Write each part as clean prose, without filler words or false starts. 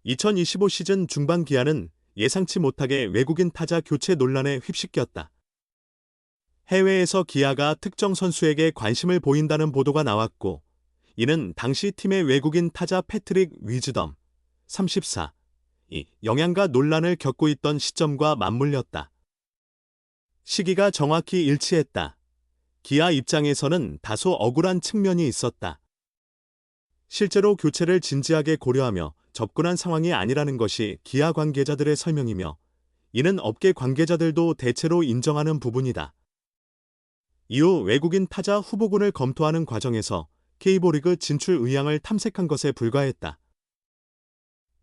2025 시즌 중반 기아는 예상치 못하게 외국인 타자 교체 논란에 휩쓸겼다. 해외에서 기아가 특정 선수에게 관심을 보인다는 보도가 나왔고, 이는 당시 팀의 외국인 타자 패트릭 위즈덤, 34, 이 영향과 논란을 겪고 있던 시점과 맞물렸다. 시기가 정확히 일치했다. 기아 입장에서는 다소 억울한 측면이 있었다. 실제로 교체를 진지하게 고려하며 접근한 상황이 아니라는 것이 기아 관계자들의 설명이며, 이는 업계 관계자들도 대체로 인정하는 부분이다. 이후 외국인 타자 후보군을 검토하는 과정에서 K리그 진출 의향을 탐색한 것에 불과했다.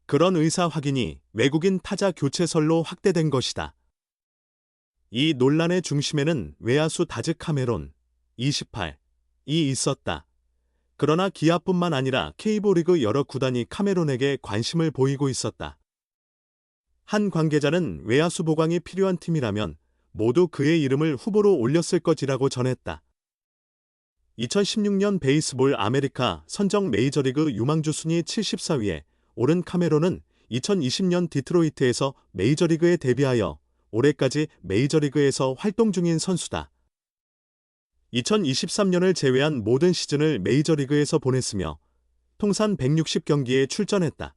그런 의사 확인이 외국인 타자 교체설로 확대된 것이다. 이 논란의 중심에는 외야수 다즈 카메론, 28이 있었다. 그러나 기아뿐만 아니라 K리그 여러 구단이 카메론에게 관심을 보이고 있었다. 한 관계자는 외야수 보강이 필요한 팀이라면 모두 그의 이름을 후보로 올렸을 것이라고 전했다. 2016년 베이스볼 아메리카 선정 메이저리그 유망주 순위 74위에 오른 카메론은 2020년 디트로이트에서 메이저리그에 데뷔하여 올해까지 메이저리그에서 활동 중인 선수다. 2023년을 제외한 모든 시즌을 메이저리그에서 보냈으며 통산 160경기에 출전했다.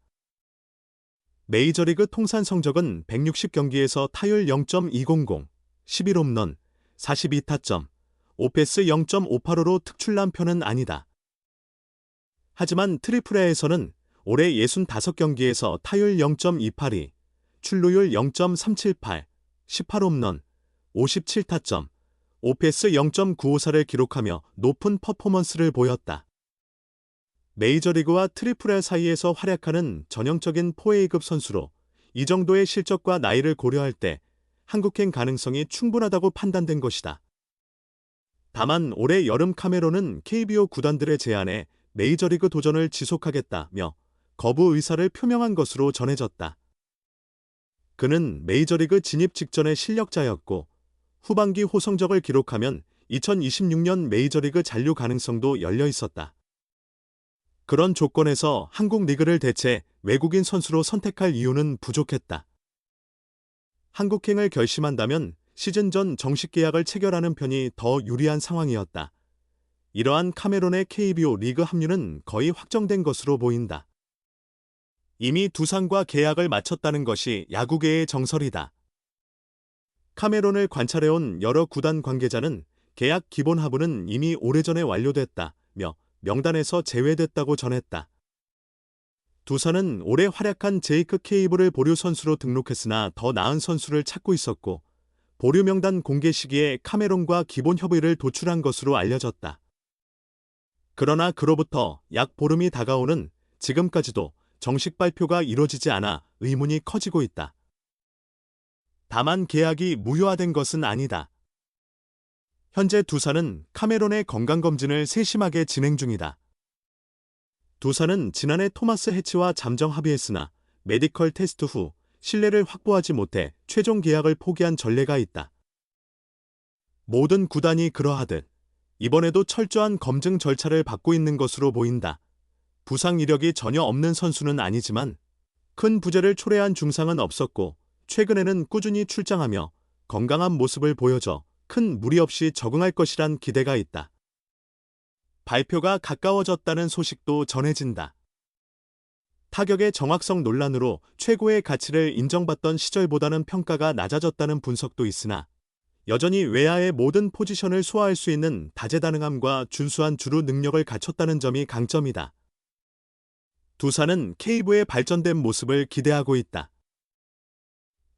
메이저리그 통산 성적은 160경기에서 타율 0.200, 11홈런, 42타점, 오패스 0.585로 특출난 편은 아니다. 하지만 트리플A에서는 올해 65경기에서 타율 0.282, 출루율 0.378, 18홈런, 57타점, 오패스 0.954를 기록하며 높은 퍼포먼스를 보였다. 메이저리그와 트리플A 사이에서 활약하는 전형적인 4A급 선수로 이 정도의 실적과 나이를 고려할 때 한국행 가능성이 충분하다고 판단된 것이다. 다만 올해 여름 카메론은 KBO 구단들의 제안에 메이저리그 도전을 지속하겠다며 거부 의사를 표명한 것으로 전해졌다. 그는 메이저리그 진입 직전의 실력자였고 후반기 호성적을 기록하면 2026년 메이저리그 잔류 가능성도 열려 있었다. 그런 조건에서 한국 리그를 대체 외국인 선수로 선택할 이유는 부족했다. 한국행을 결심한다면 시즌 전 정식 계약을 체결하는 편이 더 유리한 상황이었다. 이러한 카메론의 KBO 리그 합류는 거의 확정된 것으로 보인다. 이미 두산과 계약을 마쳤다는 것이 야구계의 정설이다. 카메론을 관찰해온 여러 구단 관계자는 계약 기본 하부는 이미 오래전에 완료됐다며 명단에서 제외됐다고 전했다. 두산은 올해 활약한 제이크 케이블을 보류 선수로 등록했으나 더 나은 선수를 찾고 있었고 보류 명단 공개 시기에 카메론과 기본 협의를 도출한 것으로 알려졌다. 그러나 그로부터 약 보름이 다가오는 지금까지도 정식 발표가 이루어지지 않아 의문이 커지고 있다. 다만 계약이 무효화된 것은 아니다. 현재 두산은 카메론의 건강검진을 세심하게 진행 중이다. 두산은 지난해 토마스 해치와 잠정 합의했으나 메디컬 테스트 후 신뢰를 확보하지 못해 최종 계약을 포기한 전례가 있다. 모든 구단이 그러하듯 이번에도 철저한 검증 절차를 밟고 있는 것으로 보인다. 부상 이력이 전혀 없는 선수는 아니지만 큰 부재를 초래한 증상은 없었고 최근에는 꾸준히 출장하며 건강한 모습을 보여줘 큰 무리 없이 적응할 것이란 기대가 있다. 발표가 가까워졌다는 소식도 전해진다. 타격의 정확성 논란으로 최고의 가치를 인정받던 시절보다는 평가가 낮아졌다는 분석도 있으나 여전히 외야의 모든 포지션을 소화할 수 있는 다재다능함과 준수한 주루 능력을 갖췄다는 점이 강점이다. 두산은 K부의 발전된 모습을 기대하고 있다.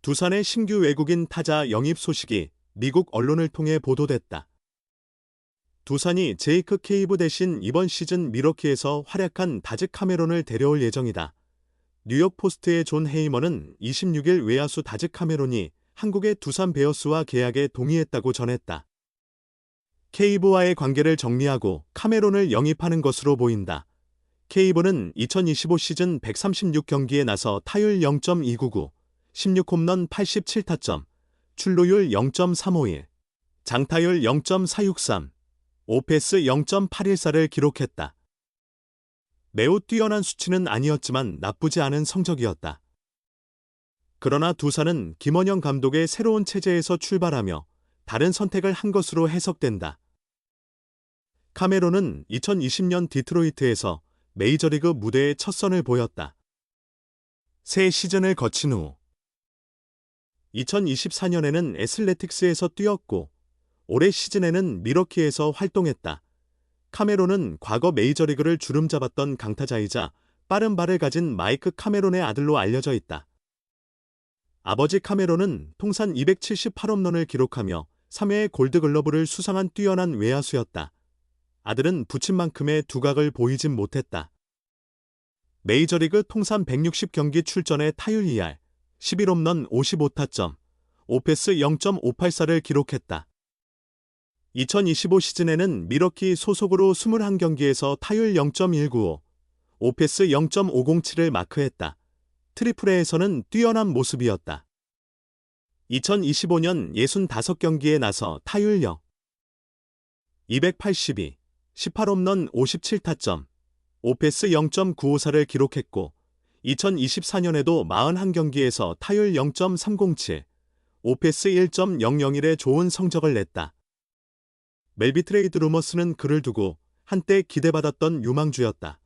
두산의 신규 외국인 타자 영입 소식이 미국 언론을 통해 보도됐다. 두산이 제이크 케이브 대신 이번 시즌 밀워키에서 활약한 다즈 카메론을 데려올 예정이다. 뉴욕 포스트의 존 헤이머는 26일 외야수 다즈 카메론이 한국의 두산 베어스와 계약에 동의했다고 전했다. 케이브와의 관계를 정리하고 카메론을 영입하는 것으로 보인다. 케이브는 2025 시즌 136경기에 나서 타율 0.299, 16홈런 87타점, 출루율 0.351, 장타율 0.463, 오패스 0.814를 기록했다. 매우 뛰어난 수치는 아니었지만 나쁘지 않은 성적이었다. 그러나 두산은 김원영 감독의 새로운 체제에서 출발하며 다른 선택을 한 것으로 해석된다. 카메론은 2020년 디트로이트에서 메이저리그 무대에 첫 선을 보였다. 새 시즌을 거친 후 2024년에는 애슬레틱스에서 뛰었고 올해 시즌에는 미러키에서 활동했다. 카메론은 과거 메이저리그를 주름잡았던 강타자이자 빠른 발을 가진 마이크 카메론의 아들로 알려져 있다. 아버지 카메론은 통산 278홈런을 기록하며 3회의 골드글러브를 수상한 뛰어난 외야수였다. 아들은 부친만큼의 두각을 보이진 못했다. 메이저리그 통산 160경기 출전의 타율 2할, 11홈런 55타점, 오패스 0.584를 기록했다. 2025 시즌에는 미러키 소속으로 21경기에서 타율 0.195, 오패스 0.507을 마크했다. 트리플A에서는 뛰어난 모습이었다. 2025년 65경기에 나서 타율 0, 282, 18홈런 57타점, 오패스 0.954를 기록했고 2024년에도 41경기에서 타율 0.307, 오패스 1.001의 좋은 성적을 냈다. 멜비 트레이드 루머스는 그를 두고 한때 기대받았던 유망주였다.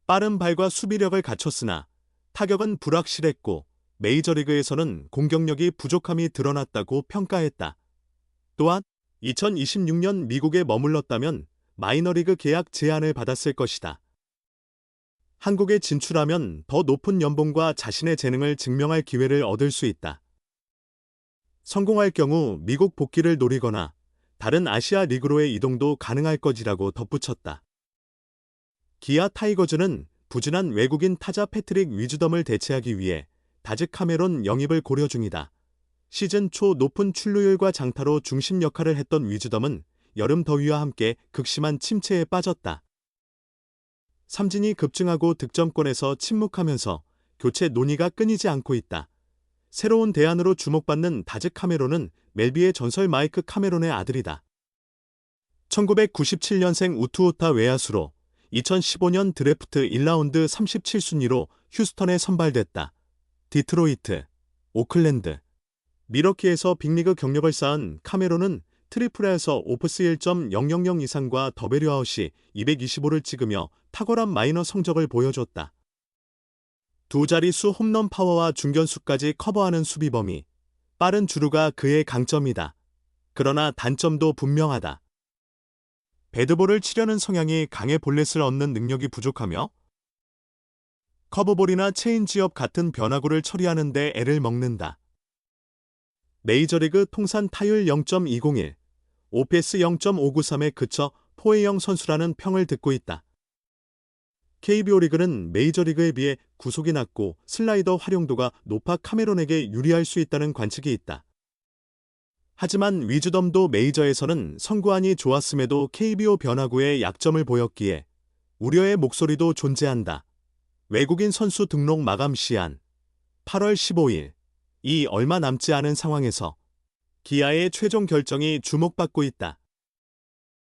빠른 발과 수비력을 갖췄으나 타격은 불확실했고 메이저리그에서는 공격력이 부족함이 드러났다고 평가했다. 또한 2026년 미국에 머물렀다면 마이너리그 계약 제안을 받았을 것이다. 한국에 진출하면 더 높은 연봉과 자신의 재능을 증명할 기회를 얻을 수 있다. 성공할 경우 미국 복귀를 노리거나 다른 아시아 리그로의 이동도 가능할 것이라고 덧붙였다. 기아 타이거즈는 부진한 외국인 타자 패트릭 위즈덤을 대체하기 위해 다즈 카메론 영입을 고려 중이다. 시즌 초 높은 출루율과 장타로 중심 역할을 했던 위즈덤은 여름 더위와 함께 극심한 침체에 빠졌다. 삼진이 급증하고 득점권에서 침묵하면서 교체 논의가 끊이지 않고 있다. 새로운 대안으로 주목받는 다즈 카메론은 멜비의 전설 마이크 카메론의 아들이다. 1997년생 우투우타 외야수로 2015년 드래프트 1라운드 37순위로 휴스턴에 선발됐다. 디트로이트, 오클랜드, 미러키에서 빅리그 경력을 쌓은 카메론은 트리플에서 오프스 1.000 이상과 더베류아웃이 225를 찍으며 탁월한 마이너 성적을 보여줬다. 두 자릿수 홈런 파워와 중견수까지 커버하는 수비범위, 빠른 주루가 그의 강점이다. 그러나 단점도 분명하다. 배드볼을 치려는 성향이 강해 볼넷을 얻는 능력이 부족하며 커브볼이나 체인지업 같은 변화구를 처리하는 데 애를 먹는다. 메이저리그 통산 타율 0.201, 오패스 0.593에 그쳐 포회형 선수라는 평을 듣고 있다. KBO 리그는 메이저리그에 비해 구속이 낮고 슬라이더 활용도가 높아 카메론에게 유리할 수 있다는 관측이 있다. 하지만 위즈덤도 메이저에서는 선구안이 좋았음에도 KBO 변화구에 약점을 보였기에 우려의 목소리도 존재한다. 외국인 선수 등록 마감 시한 8월 15일, 이 얼마 남지 않은 상황에서 기아의 최종 결정이 주목받고 있다.